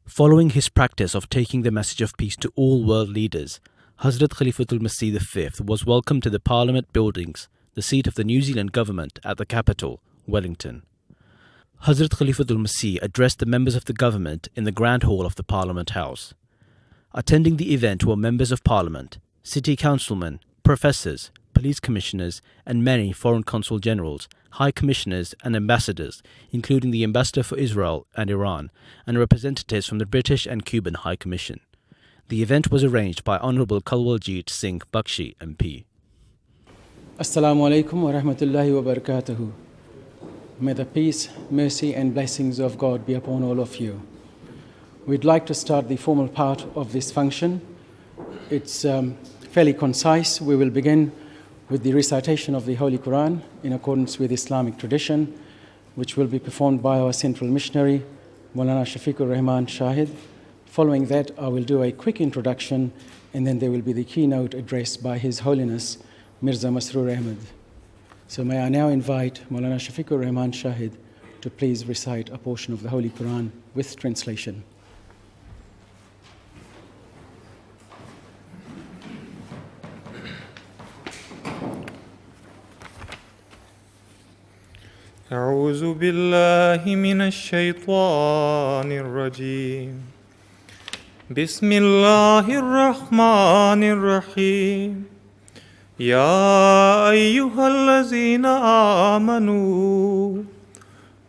Following his practice of taking the message of peace to all world leaders, Hazrat Khalifatul Masih V was welcomed to the Parliament buildings, the seat of the New Zealand government at the capital, Wellington. Hazrat Khalifatul Masih addressed the members of the government in the Grand Hall of the Parliament House. Attending the event were members of Parliament, city councilmen, professors, police commissioners, and many foreign consul generals, high commissioners, and ambassadors, including the ambassador for Israel and Iran, and representatives from the British and Cuban High Commission. The event was arranged by Honorable Kanwaljit Singh Bakshi, MP. Assalamu alaikum wa rahmatullahi wa barakatuhu. May the peace, mercy, and blessings of God be upon all of you. We'd like to start the formal part of this function. It's fairly concise. We will begin with the recitation of the Holy Quran in accordance with Islamic tradition, which will be performed by our central missionary, Maulana Shafiqur Rahman Shahid. Following that, I will do a quick introduction, and then there will be the keynote address by His Holiness, Mirza Masroor Ahmad. So may I now invite Maulana Shafiqur Rahman Shahid to please recite a portion of the Holy Quran with translation. أعوذ بالله من الشيطان الرجيم بسم الله الرحمن الرحيم يا أيها الذين آمنوا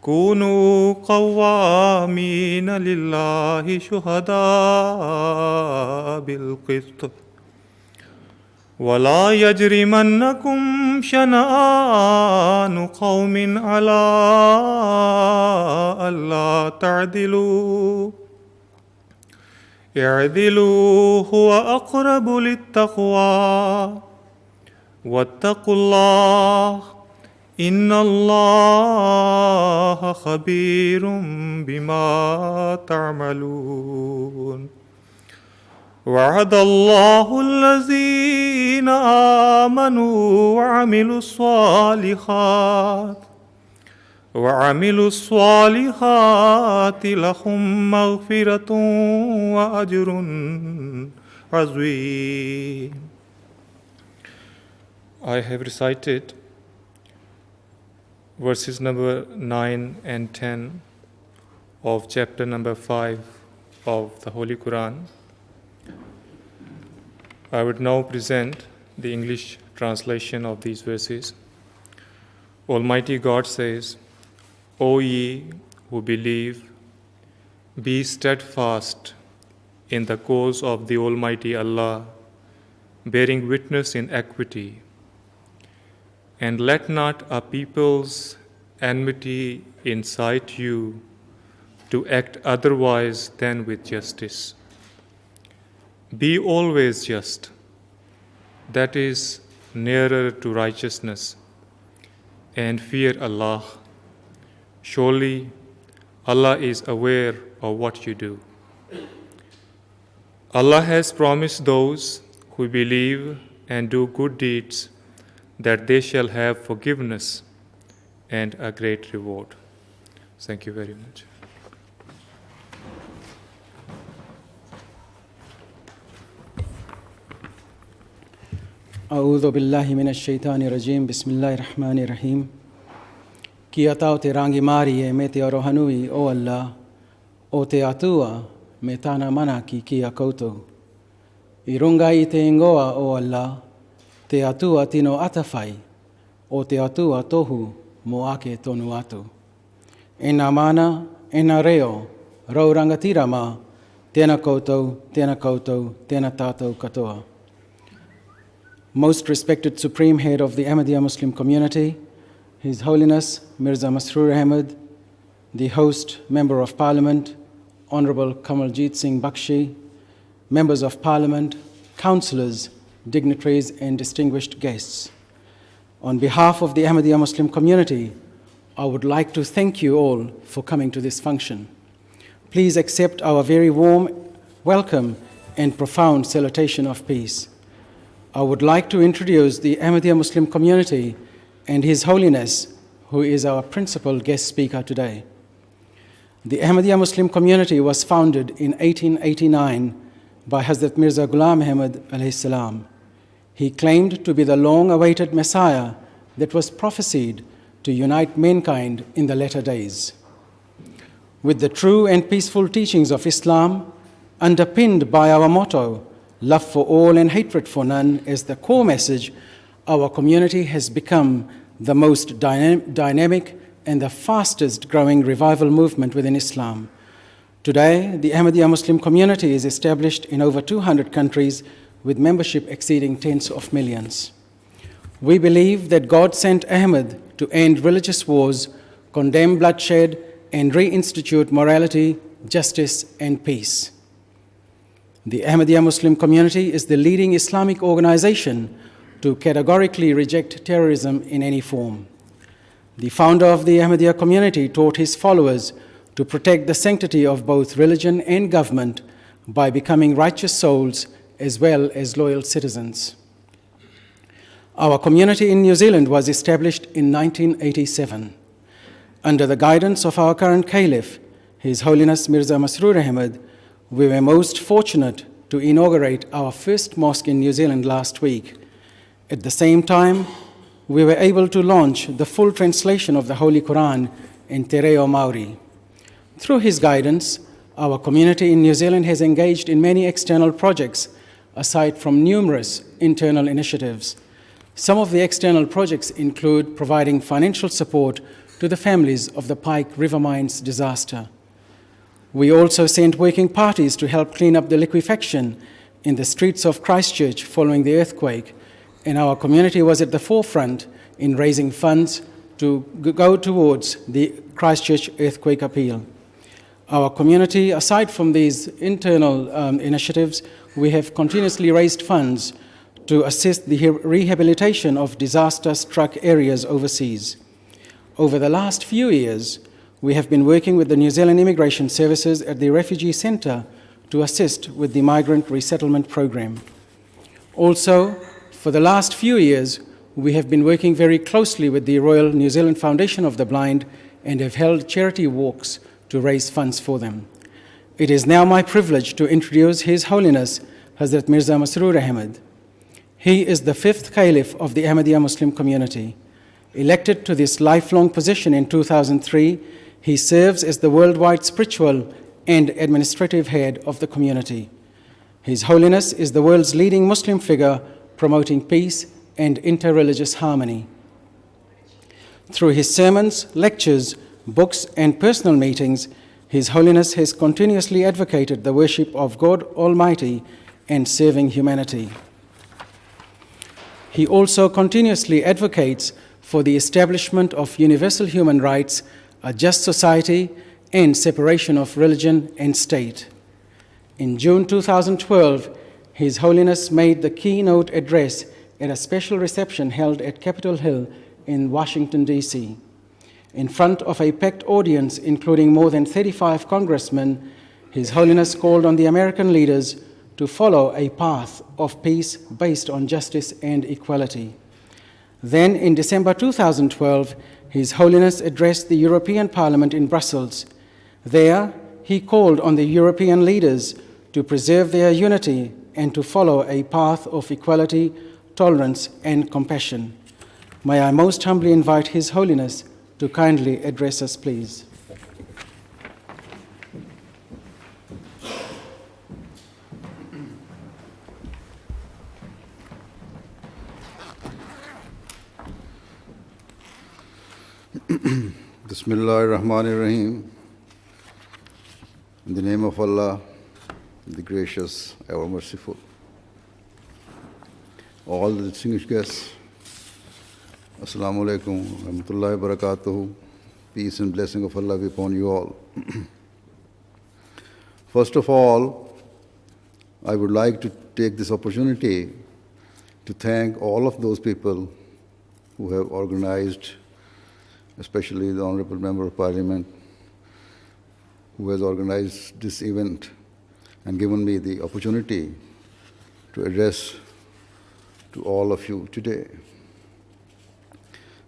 كونوا قوامين لله شهداء بالقسط ولا يجرمنكم شنآن قوم على ألا تعدلوا اعدلوا هو أقرب للتقوى واتقوا الله إن الله خبير بما تعملون وعد الله الذين آمنوا وعملوا الصالحات لهم مغفرة وأجر عظيم. I have recited verses number 9 and 10 of chapter number 5 of the Holy Quran. I would now present the English translation of these verses. Almighty God says, O ye who believe, be steadfast in the cause of the Almighty Allah, bearing witness in equity, and let not a people's enmity incite you to act otherwise than with justice. Be always just, that is nearer to righteousness, and fear Allah. Surely Allah is aware of what you do. Allah has promised those who believe and do good deeds that they shall have forgiveness and a great reward. Thank you very much. أعوذ بالله من الشيطان الرجيم بسم الله الرحمن الرحيم Kia tau te rangi mari e me te arohanui o Allah, o te atua me tāna mana ki kia koutou. I runga i te ingoa o Allah, te atua tino atawhai, o te atua tohu mo ake tonu atu. E nā mana, e nā reo, raurangatira mā, tēnā koutou, tēnā koutou, tēnā tātou katoa. Most respected Supreme Head of the Ahmadiyya Muslim community, His Holiness Mirza Masroor Ahmad, the host Member of Parliament, Honorable Kanwaljit Singh Bakshi, Members of Parliament, councillors, dignitaries, and distinguished guests. On behalf of the Ahmadiyya Muslim community, I would like to thank you all for coming to this function. Please accept our very warm welcome and profound salutation of peace. I would like to introduce the Ahmadiyya Muslim community and His Holiness, who is our principal guest speaker today. The Ahmadiyya Muslim community was founded in 1889 by Hazrat Mirza Ghulam Ahmad alayhi salam. He claimed to be the long-awaited Messiah that was prophesied to unite mankind in the latter days. With the true and peaceful teachings of Islam, underpinned by our motto, love for all and hatred for none, as the core message, our community has become the most dynamic and the fastest growing revival movement within Islam. Today, the Ahmadiyya Muslim community is established in over 200 countries with membership exceeding tens of millions. We believe that God sent Ahmad to end religious wars, condemn bloodshed, and reinstitute morality, justice, and peace. The Ahmadiyya Muslim community is the leading Islamic organization to categorically reject terrorism in any form. The founder of the Ahmadiyya community taught his followers to protect the sanctity of both religion and government by becoming righteous souls as well as loyal citizens. Our community in New Zealand was established in 1987. Under the guidance of our current Caliph, His Holiness Mirza Masroor Ahmad, we were most fortunate to inaugurate our first mosque in New Zealand last week. At the same time, we were able to launch the full translation of the Holy Quran in Te Reo Maori. Through his guidance, our community in New Zealand has engaged in many external projects, aside from numerous internal initiatives. Some of the external projects include providing financial support to the families of the Pike River Mines disaster. We also sent working parties to help clean up the liquefaction in the streets of Christchurch following the earthquake, and our community was at the forefront in raising funds to go towards the Christchurch earthquake appeal. Our community, aside from these internal initiatives, we have continuously raised funds to assist the rehabilitation of disaster-struck areas overseas. Over the last few years, we have been working with the New Zealand Immigration Services at the Refugee Centre to assist with the Migrant Resettlement Program. Also, for the last few years, we have been working very closely with the Royal New Zealand Foundation of the Blind and have held charity walks to raise funds for them. It is now my privilege to introduce His Holiness Hazrat Mirza Masroor Ahmad. He is the fifth Caliph of the Ahmadiyya Muslim community. Elected to this lifelong position in 2003, he serves as the worldwide spiritual and administrative head of the community. His Holiness is the world's leading Muslim figure promoting peace and interreligious harmony. Through his sermons, lectures, books, and personal meetings, His Holiness has continuously advocated the worship of God Almighty and serving humanity. He also continuously advocates for the establishment of universal human rights, a just society, and separation of religion and state. In June 2012, His Holiness made the keynote address at a special reception held at Capitol Hill in Washington, D.C. In front of a packed audience, including more than 35 congressmen, His Holiness called on the American leaders to follow a path of peace based on justice and equality. Then, in December 2012, His Holiness addressed the European Parliament in Brussels. There, he called on the European leaders to preserve their unity and to follow a path of equality, tolerance, and compassion. May I most humbly invite His Holiness to kindly address us, please. Bismillahir Rahmanir Rahim. In the name of Allah, the gracious, ever merciful. All the distinguished guests, Assalamu alaikum, rahmatullahi wa barakatuhu. Peace and blessing of Allah be upon you all. First of all, I would like to take this opportunity to thank all of those people who have organized, especially the Honorable Member of Parliament, who has organized this event and given me the opportunity to address to all of you today.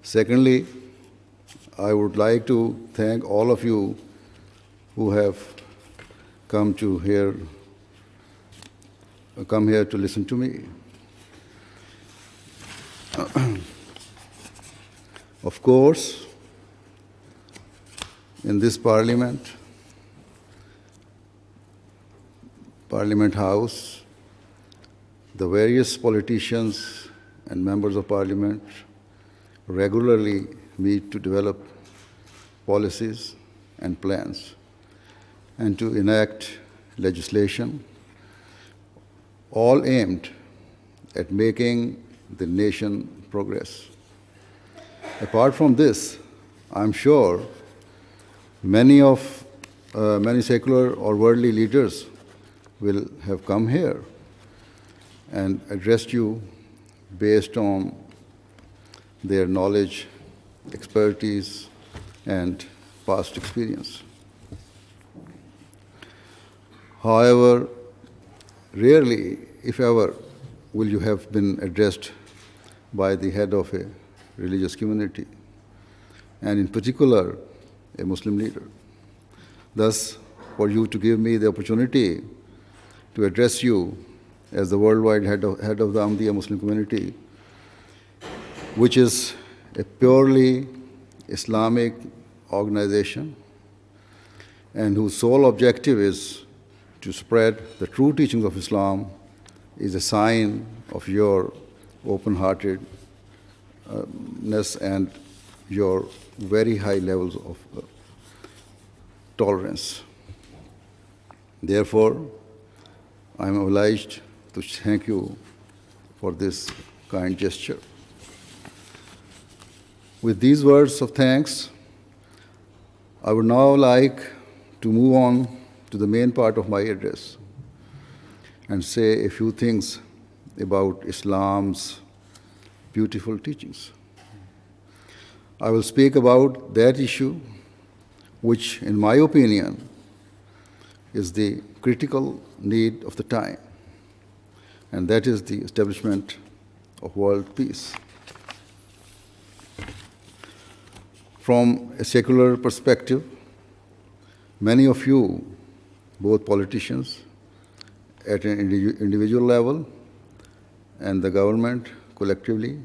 Secondly, I would like to thank all of you who have come here to listen to me. Of course, in this Parliament House, the various politicians and members of Parliament regularly meet to develop policies and plans and to enact legislation, all aimed at making the nation progress. Apart from this, I'm sure many secular or worldly leaders will have come here and addressed you based on their knowledge, expertise, and past experience. However, rarely, if ever, will you have been addressed by the head of a religious community, and in particular, a Muslim leader. Thus, for you to give me the opportunity to address you as the worldwide head of the Ahmadiyya Muslim community, which is a purely Islamic organization and whose sole objective is to spread the true teachings of Islam, is a sign of your open-heartedness and your very high levels of tolerance. Therefore, I am obliged to thank you for this kind gesture. With these words of thanks, I would now like to move on to the main part of my address and say a few things about Islam's beautiful teachings. I will speak about that issue which, in my opinion, is the critical need of the time, and that is the establishment of world peace. From a secular perspective, many of you, both politicians at an individual level and the government collectively,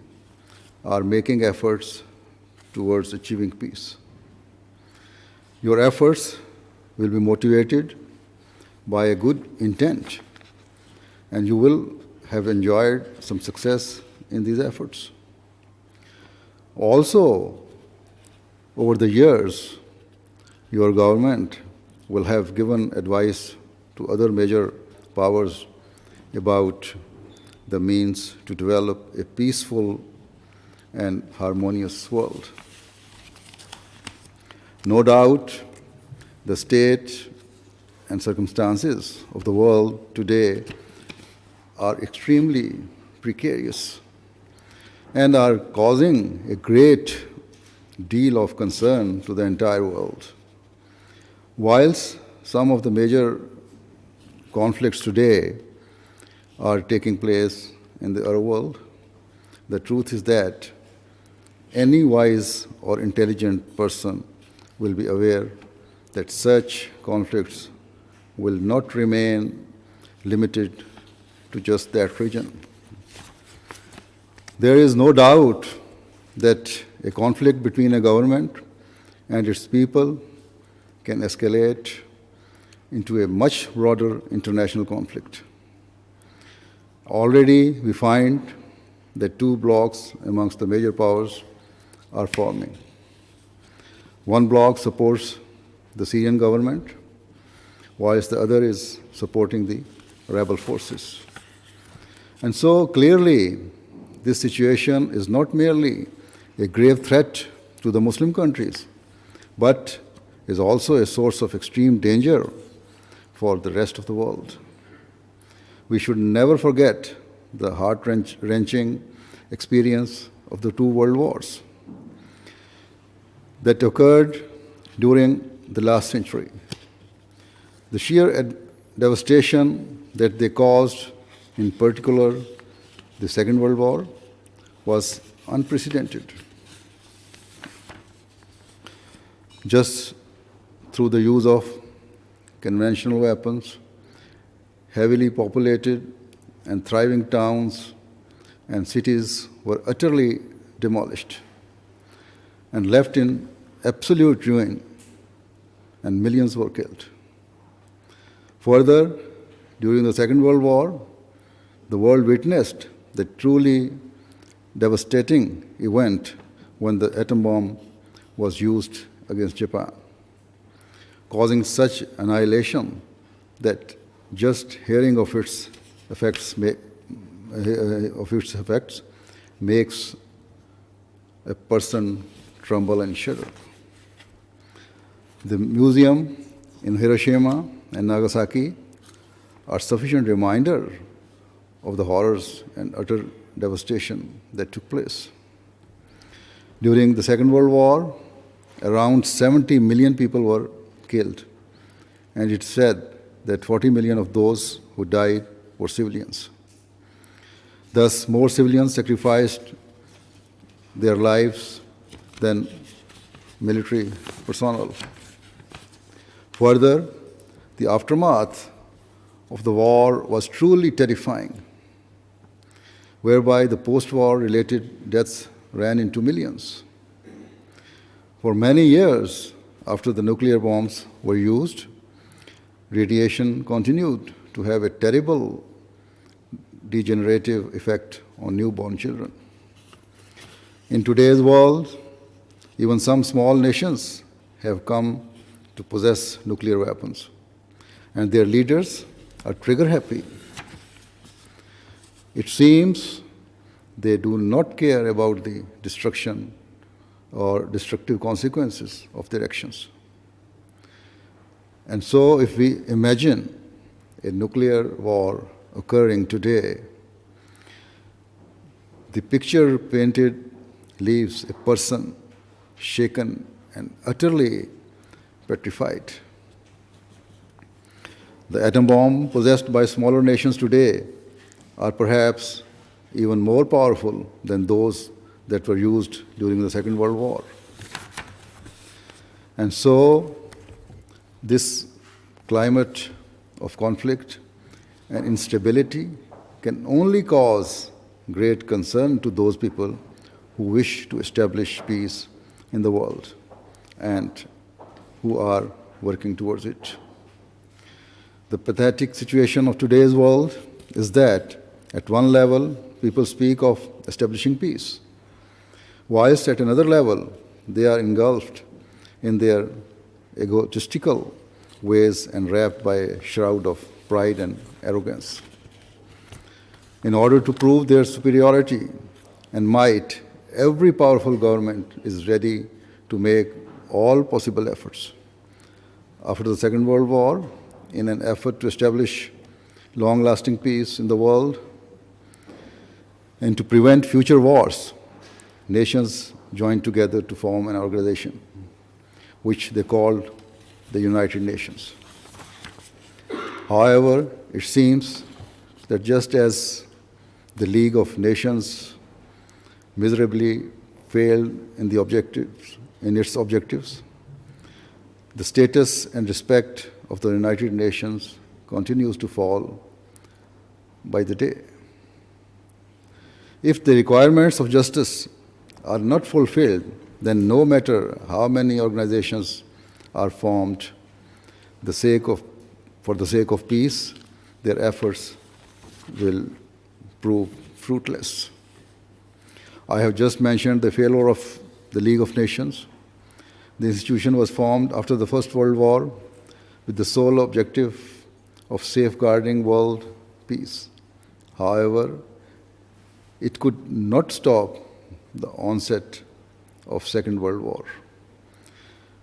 are making efforts towards achieving peace. Your efforts will be motivated by a good intent, and you will have enjoyed some success in these efforts. Also, over the years, your government will have given advice to other major powers about the means to develop a peaceful and harmonious world. No doubt, the state and circumstances of the world today are extremely precarious and are causing a great deal of concern to the entire world. Whilst some of the major conflicts today are taking place in the Arab world, the truth is that any wise or intelligent person will be aware that such conflicts will not remain limited to just that region. There is no doubt that a conflict between a government and its people can escalate into a much broader international conflict. Already we find that two blocs amongst the major powers are forming. One bloc supports the Syrian government, whilst the other is supporting the rebel forces. And so clearly, this situation is not merely a grave threat to the Muslim countries, but is also a source of extreme danger for the rest of the world. We should never forget the heart-wrenching experience of the two world wars that occurred during the last century. The sheer devastation that they caused, in particular the Second World War, was unprecedented. Just through the use of conventional weapons, heavily populated and thriving towns and cities were utterly demolished and left in absolute ruin, and millions were killed. Further, during the Second World War, the world witnessed the truly devastating event when the atom bomb was used against Japan, causing such annihilation that just hearing of its effects makes a person tremble and shudder. The museum in Hiroshima and Nagasaki are sufficient reminder of the horrors and utter devastation that took place. During the Second World War, around 70 million people were killed, and it's said that 40 million of those who died were civilians. Thus, more civilians sacrificed their lives than military personnel. Further, the aftermath of the war was truly terrifying, whereby the post-war related deaths ran into millions. For many years after the nuclear bombs were used, radiation continued to have a terrible degenerative effect on newborn children. In today's world, even some small nations have come to possess nuclear weapons, and their leaders are trigger happy. It seems they do not care about the destruction or destructive consequences of their actions. And so, if we imagine a nuclear war occurring today, the picture painted leaves a person shaken and utterly petrified. The atom bomb possessed by smaller nations today are perhaps even more powerful than those that were used during the Second World War. And so, this climate of conflict and instability can only cause great concern to those people who wish to establish peace in the world and who are working towards it. The pathetic situation of today's world is that, at one level, people speak of establishing peace, whilst at another level, they are engulfed in their egotistical ways and wrapped by a shroud of pride and arrogance. In order to prove their superiority and might, every powerful government is ready to make all possible efforts. After the Second World War, in an effort to establish long-lasting peace in the world and to prevent future wars, nations joined together to form an organization, which they called the United Nations. However, it seems that just as the League of Nations miserably failed in its objectives, the status and respect of the United Nations continues to fall by the day. If the requirements of justice are not fulfilled, then no matter how many organizations are formed for the sake of peace, their efforts will prove fruitless. I have just mentioned the failure of the League of Nations. The institution was formed after the First World War with the sole objective of safeguarding world peace. However, it could not stop the onset of Second World War,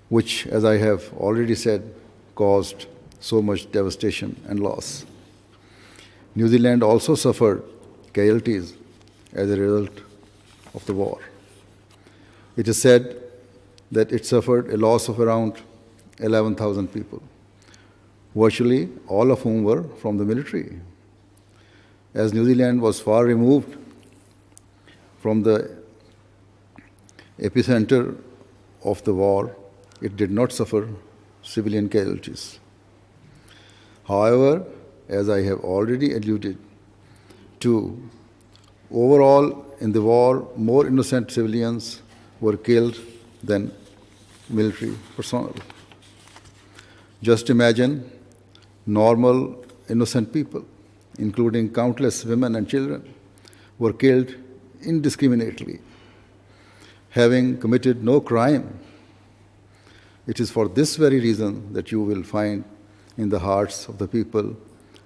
which, as I have already said, caused so much devastation and loss. New Zealand also suffered casualties as a result of the war. It is said that it suffered a loss of around 11,000 people, virtually all of whom were from the military. As New Zealand was far removed from the epicenter of the war, it did not suffer civilian casualties. However, as I have already alluded to, overall in the war, more innocent civilians were killed than military personnel. Just imagine normal, innocent people, including countless women and children, were killed indiscriminately, having committed no crime. It is for this very reason that you will find in the hearts of the people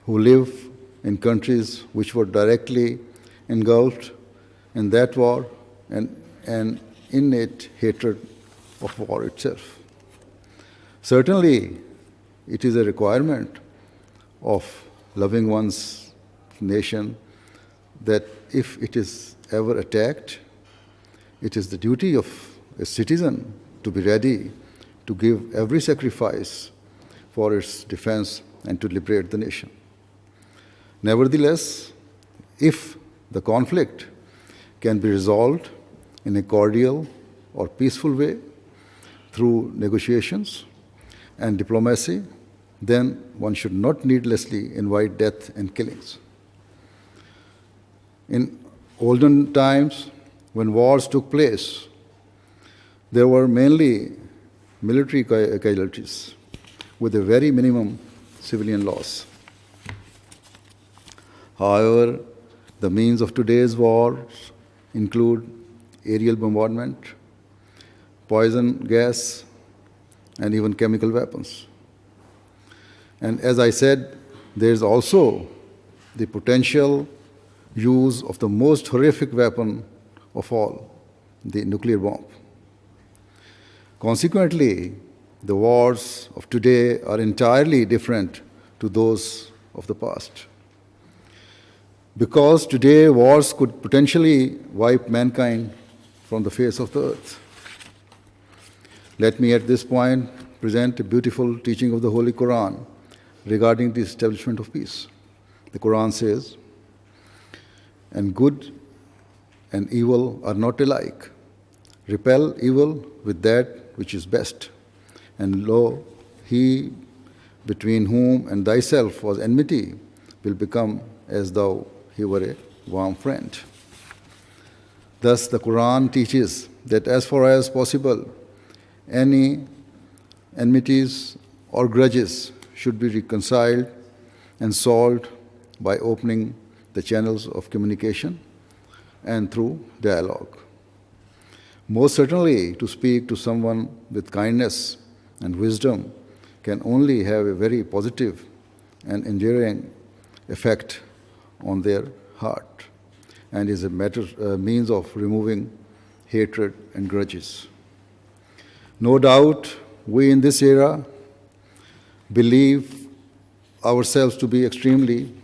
who live in countries which were directly engulfed in that war an innate hatred of war itself. Certainly, it is a requirement of loving one's nation that if it is ever attacked, it is the duty of a citizen to be ready to give every sacrifice for its defense and to liberate the nation. Nevertheless, if the conflict can be resolved in a cordial or peaceful way through negotiations and diplomacy, then one should not needlessly invite death and killings. In olden times, when wars took place, there were mainly military casualties with a very minimum civilian loss. However, the means of today's wars include aerial bombardment, poison gas, and even chemical weapons. And as I said, there is also the potential use of the most horrific weapon of all, the nuclear bomb. Consequently, the wars of today are entirely different to those of the past. Because today wars could potentially wipe mankind from the face of the earth. Let me at this point present a beautiful teaching of the Holy Quran regarding the establishment of peace. The Quran says, "And good and evil are not alike. Repel evil with that which is best. And lo, he between whom and thyself was enmity will become as though he were a warm friend." Thus, the Quran teaches that as far as possible, any enmities or grudges should be reconciled and solved by opening the channels of communication and through dialogue. Most certainly, to speak to someone with kindness and wisdom can only have a very positive and enduring effect on their heart and is a means of removing hatred and grudges. No doubt, we in this era believe ourselves to be extremely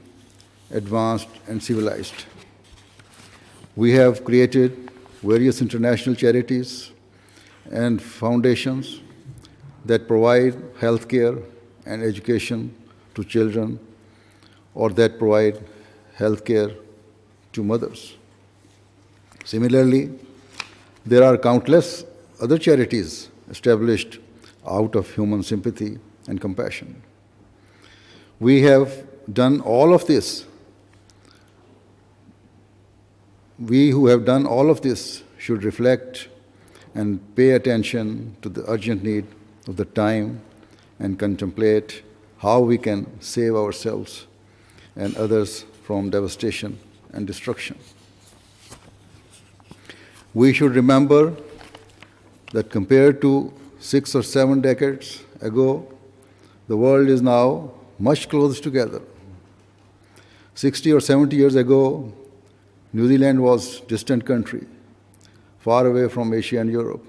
advanced and civilized. We have created various international charities and foundations that provide health care and education to children or that provide health care to mothers. Similarly, there are countless other charities established out of human sympathy and compassion. We have done all of this. We who have done all of this should reflect and pay attention to the urgent need of the time and contemplate how we can save ourselves and others from devastation and destruction. We should remember that compared to 6 or 7 decades ago, the world is now much closer together. 60 or 70 years ago, New Zealand was a distant country, far away from Asia and Europe.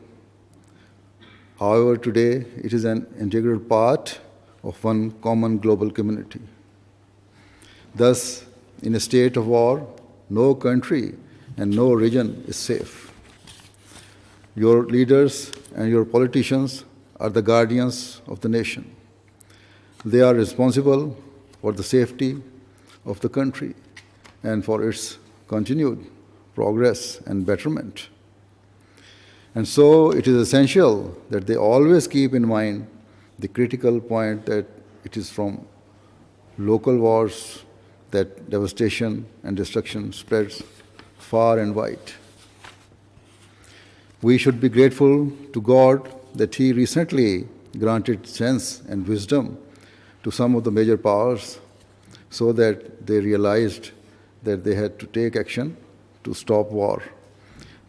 However, today it is an integral part of one common global community. Thus, in a state of war, no country and no region is safe. Your leaders and your politicians are the guardians of the nation. They are responsible for the safety of the country and for its continued progress and betterment. And so it is essential that they always keep in mind the critical point that it is from local wars, that devastation and destruction spreads far and wide. We should be grateful to God that He recently granted sense and wisdom to some of the major powers so that they realized that they had to take action to stop war,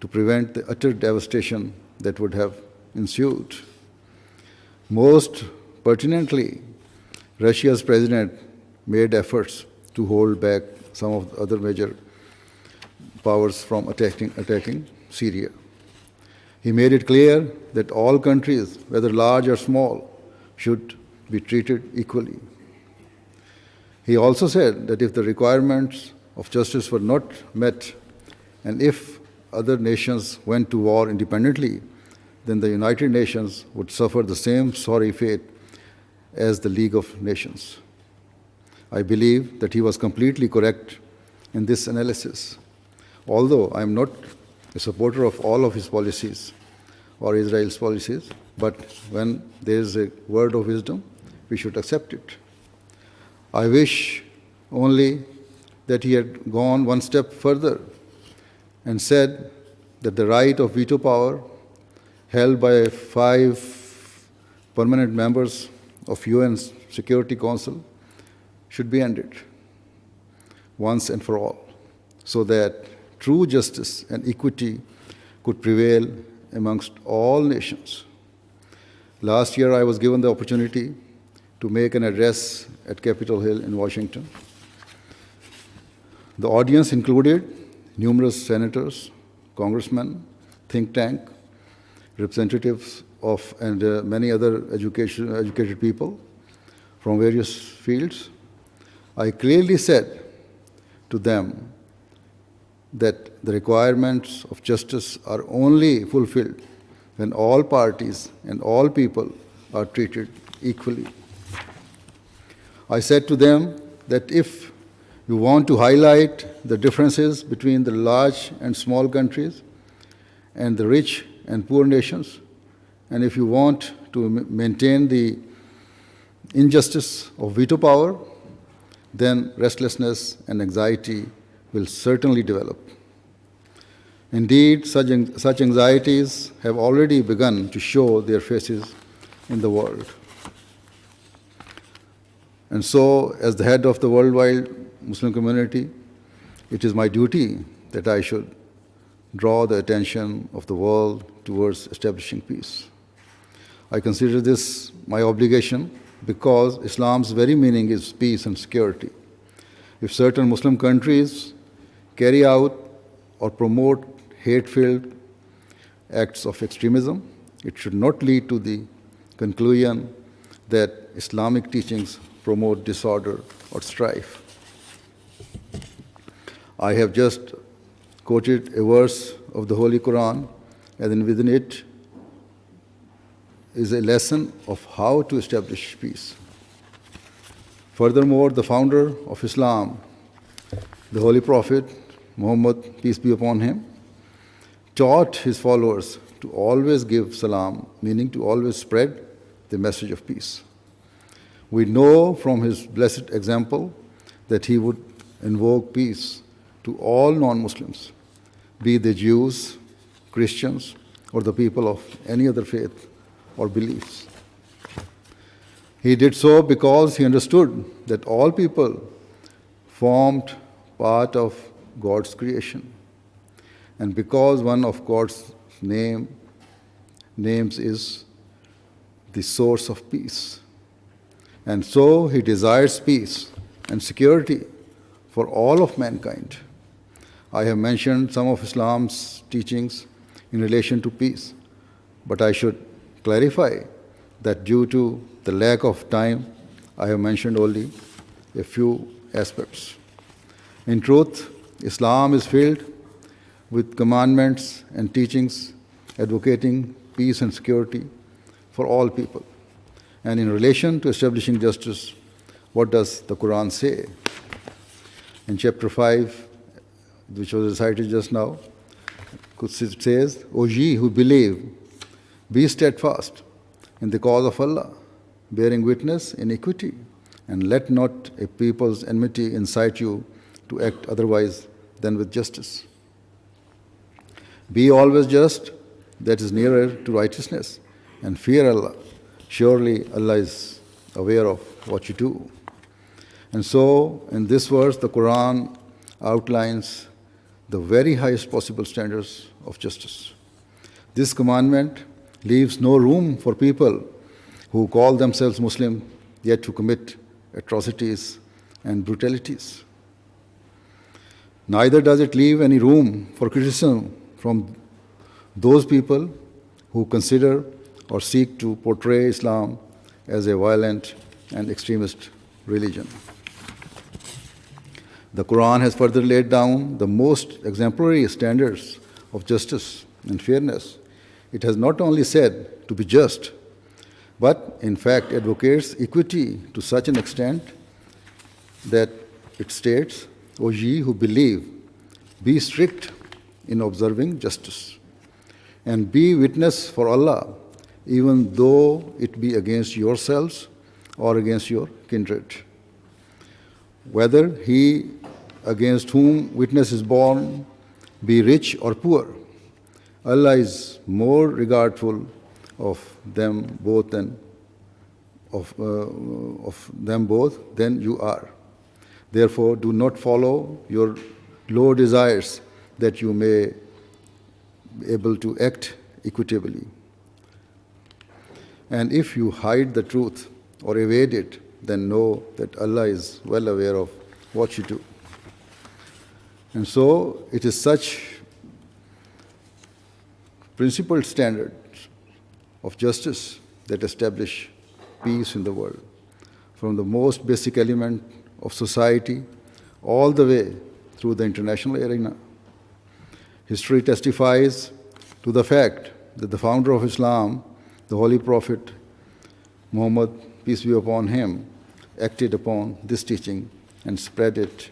to prevent the utter devastation that would have ensued. Most pertinently, Russia's president made efforts to hold back some of the other major powers from attacking Syria. He made it clear that all countries, whether large or small, should be treated equally. He also said that if the requirements of justice were not met, and if other nations went to war independently, then the United Nations would suffer the same sorry fate as the League of Nations. I believe that he was completely correct in this analysis. Although I am not a supporter of all of his policies or Israel's policies, but when there is a word of wisdom, we should accept it. I wish only that he had gone one step further and said that the right of veto power held by 5 permanent members of UN Security Council should be ended once and for all, so that true justice and equity could prevail amongst all nations. Last year, I was given the opportunity to make an address at Capitol Hill in Washington. The audience included numerous senators, congressmen, think tank, representatives of, and many other educated people from various fields. I clearly said to them that the requirements of justice are only fulfilled when all parties and all people are treated equally. I said to them that if you want to highlight the differences between the large and small countries and the rich and poor nations, and if you want to maintain the injustice of veto power, then restlessness and anxiety will certainly develop. Indeed, such anxieties have already begun to show their faces in the world. And so, as the head of the worldwide Muslim community, it is my duty that I should draw the attention of the world towards establishing peace. I consider this my obligation because Islam's very meaning is peace and security. If certain Muslim countries carry out or promote hate-filled acts of extremism, it should not lead to the conclusion that Islamic teachings promote disorder or strife. I have just quoted a verse of the Holy Quran, and within it is a lesson of how to establish peace. Furthermore, the founder of Islam, the Holy Prophet Muhammad, peace be upon him, taught his followers to always give salam, meaning to always spread the message of peace. We know from his blessed example that he would invoke peace to all non-Muslims, be they Jews, Christians, or the people of any other faith or beliefs. He did so because he understood that all people formed part of God's creation, and because one of God's names is the source of peace. And so he desires peace and security for all of mankind. I have mentioned some of Islam's teachings in relation to peace, but I should clarify that due to the lack of time, I have mentioned only a few aspects. In truth, Islam is filled with commandments and teachings advocating peace and security for all people. And in relation to establishing justice, what does the Quran say? In chapter 5, which was recited just now, it says, O ye who believe, be steadfast in the cause of Allah, bearing witness in equity, and let not a people's enmity incite you to act otherwise than with justice. Be always just, that is nearer to righteousness, and fear Allah. Surely Allah is aware of what you do. And so, in this verse, the Quran outlines the very highest possible standards of justice. This commandment leaves no room for people who call themselves Muslim yet who commit atrocities and brutalities. Neither does it leave any room for criticism from those people who consider or seek to portray Islam as a violent and extremist religion. The Quran has further laid down the most exemplary standards of justice and fairness. It has not only said to be just, but in fact advocates equity to such an extent that it states, O ye who believe, be strict in observing justice, and be witness for Allah, even though it be against yourselves or against your kindred. Whether he against whom witness is borne be rich or poor, Allah is more regardful of them both than you are. Therefore, do not follow your low desires, that you may be able to act equitably. And if you hide the truth or evade it, then know that Allah is well aware of what you do. And so it is such principled standards of justice that establish peace in the world, from the most basic element of society all the way through the international arena. History testifies to the fact that the founder of Islam, the Holy Prophet Muhammad, peace be upon him, acted upon this teaching and spread it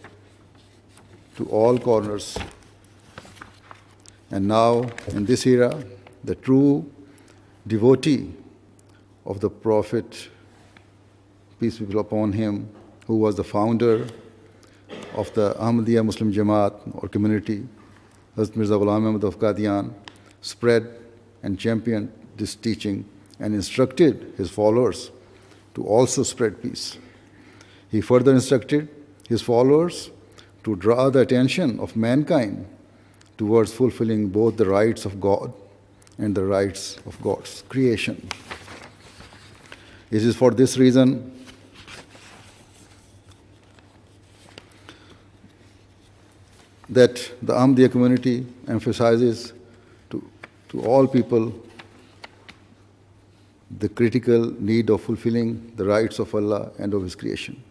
to all corners. And now, in this era, the true devotee of the Prophet, peace be upon him, who was the founder of the Ahmadiyya Muslim Jamaat or community, Hazrat Mirza Ahmad of Qadian, spread and championed this teaching and instructed his followers to also spread peace. He further instructed his followers to draw the attention of mankind towards fulfilling both the rights of God and the rights of God's creation. It is for this reason that the Ahmadiyya community emphasizes to all people the critical need of fulfilling the rights of Allah and of His creation,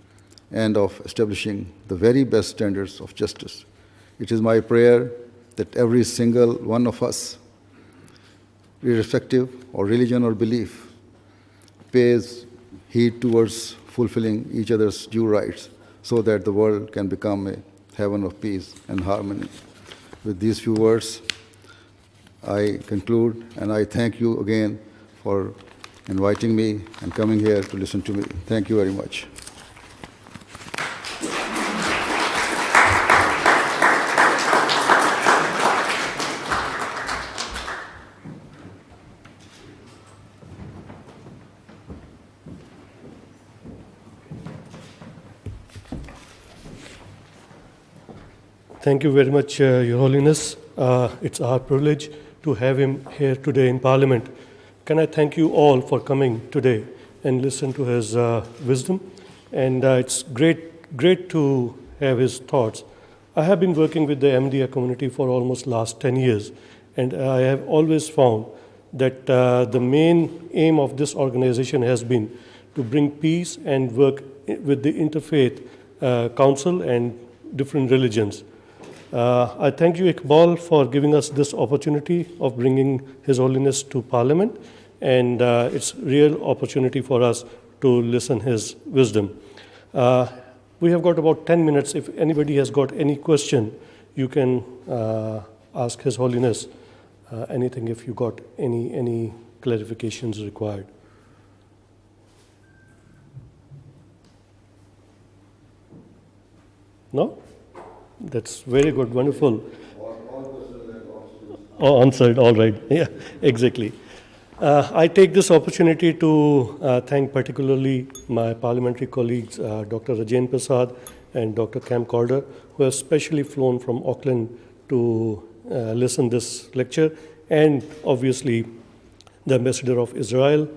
and of establishing the very best standards of justice. It is my prayer that every single one of us, irrespective of religion or belief, pays heed towards fulfilling each other's due rights, so that the world can become a heaven of peace and harmony. With these few words, I conclude, and I thank you again for inviting me and coming here to listen to me. Thank you very much. Thank you very much, Your Holiness. It's our privilege to have him here today in Parliament. Can I thank you all for coming today and listen to his wisdom? And it's great to have his thoughts. I have been working with the Ahmadiyya community for almost last 10 years, and I have always found that the main aim of this organization has been to bring peace and work with the interfaith council and different religions. I thank you, Iqbal, for giving us this opportunity of bringing His Holiness to Parliament, and it's a real opportunity for us to listen his wisdom. We have got about 10 minutes. If anybody has got any question, you can ask His Holiness anything if you got any clarifications required. That's very good, wonderful. Oh, answered, all right. Yeah, exactly. I take this opportunity to thank particularly my parliamentary colleagues, Dr. Rajen Prasad and Dr. Cam Calder, who have specially flown from Auckland to listen this lecture, and obviously the Ambassador of Israel,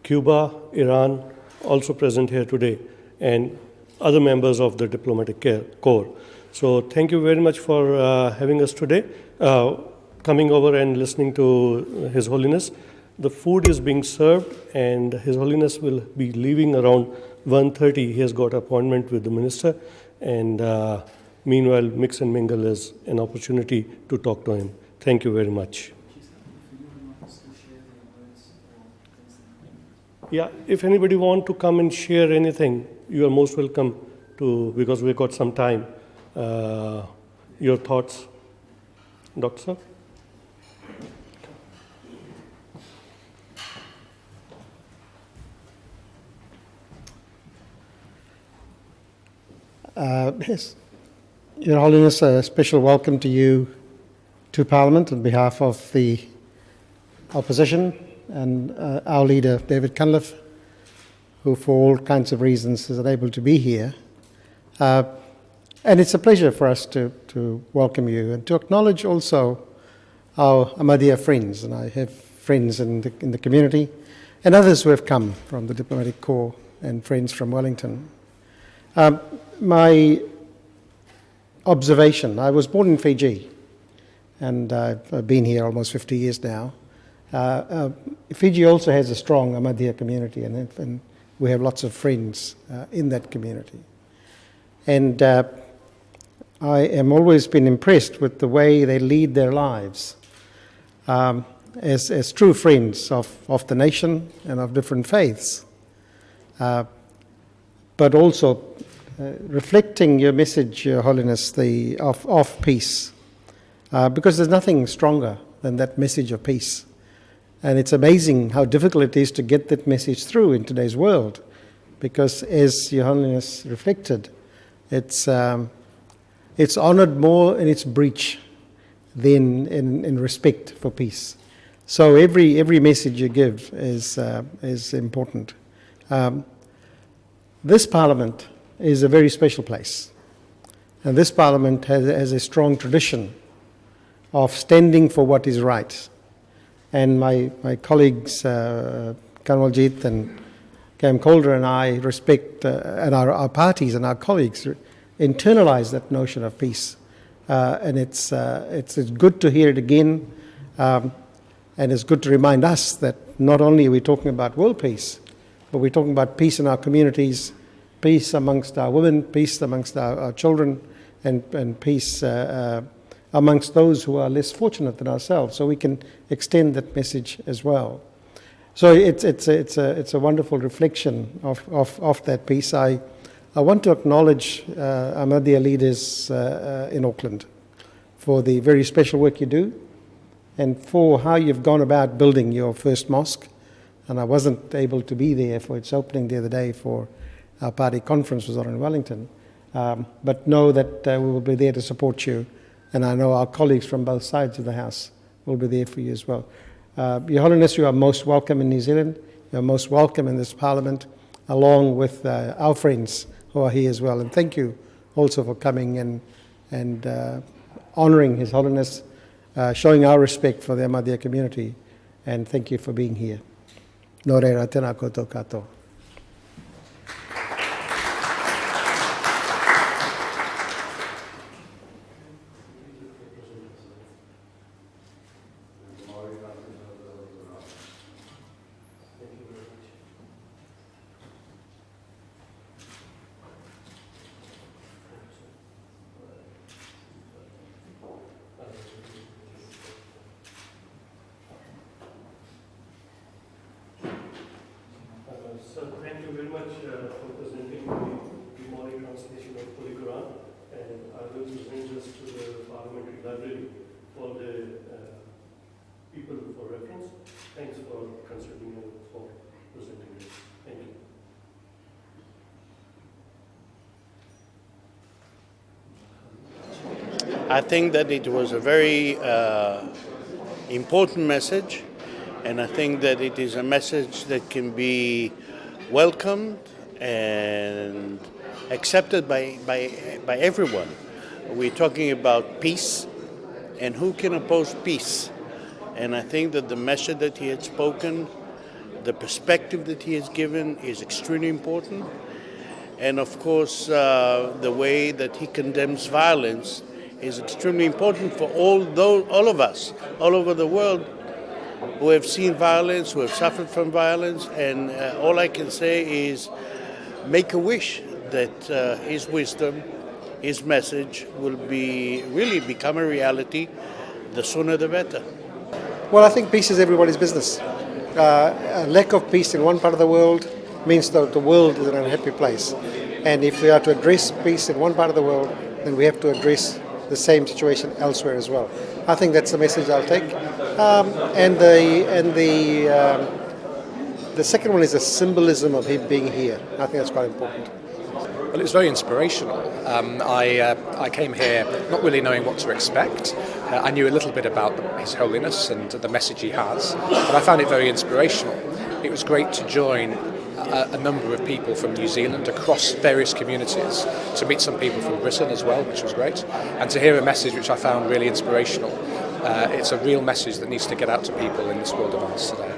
Cuba, Iran, also present here today, and other members of the diplomatic corps. So thank you very much for having us today, coming over and listening to His Holiness. The food is being served, and His Holiness will be leaving around 1:30. He has got an appointment with the minister, and meanwhile, mix and mingle is an opportunity to talk to him. Thank you very much. Yeah, if anybody want to come and share anything, you are most welcome to, because we've got some time. Your thoughts, Dr. Sir? Yes. Your Holiness, a special welcome to you to Parliament on behalf of the opposition and our leader, David Cunliffe, who for all kinds of reasons is unable to be here. And it's a pleasure for us to welcome you and to acknowledge also our Ahmadiyya friends. And I have friends in the community and others who have come from the diplomatic corps and friends from Wellington. My observation, I was born in Fiji, and I've been here almost 50 years now. Fiji also has a strong Ahmadiyya community, and we have lots of friends in that community. And I am always been impressed with the way they lead their lives as true friends of the nation and of different faiths, but also reflecting your message, Your Holiness, of peace, because there's nothing stronger than that message of peace. And it's amazing how difficult it is to get that message through in today's world, because as Your Holiness reflected, it's honoured more in its breach than in respect for peace. So every message you give is important. This Parliament is a very special place, and this Parliament has a strong tradition of standing for what is right. And my colleagues, Kanwaljit and Cam Calder and I respect, and our parties and our colleagues internalize that notion of peace. And it's good to hear it again, and it's good to remind us that not only are we talking about world peace, but we're talking about peace in our communities, peace amongst our women, peace amongst our children, and peace amongst those who are less fortunate than ourselves, so we can extend that message as well. So it's a wonderful reflection of that peace. I want to acknowledge Ahmadiyya leaders in Auckland for the very special work you do, and for how you've gone about building your first mosque. And I wasn't able to be there for its opening the other day, for our party conference was on in Wellington, but know that we will be there to support you. And I know our colleagues from both sides of the House will be there for you as well. Your Holiness, you are most welcome in New Zealand. You are most welcome in this Parliament, along with our friends who are here as well. And thank you also for coming and honouring His Holiness, showing our respect for the Ahmadiyya community. And thank you for being here. Nō reira, tēnā koutou katoa. I think that it was a very important message, and I think that it is a message that can be welcomed and accepted by everyone. We're talking about peace, and who can oppose peace? And I think that the message that he had spoken, the perspective that he has given is extremely important. And of course, the way that he condemns violence is extremely important for all of us, all over the world, who have seen violence, who have suffered from violence. And all I can say is make a wish that his wisdom, his message will really become a reality. The sooner the better. Well, I think peace is everybody's business. A lack of peace in one part of the world means that the world is an unhappy place. And if we are to address peace in one part of the world, then we have to address the same situation elsewhere as well. I think that's the message I'll take. The second one is the symbolism of him being here. I think that's quite important. Well, it was very inspirational. I came here not really knowing what to expect. I knew a little bit about His Holiness and the message he has, but I found it very inspirational. It was great to join a number of people from New Zealand across various communities, to meet some people from Britain as well, which was great, and to hear a message which I found really inspirational. It's a real message that needs to get out to people in this world of ours today.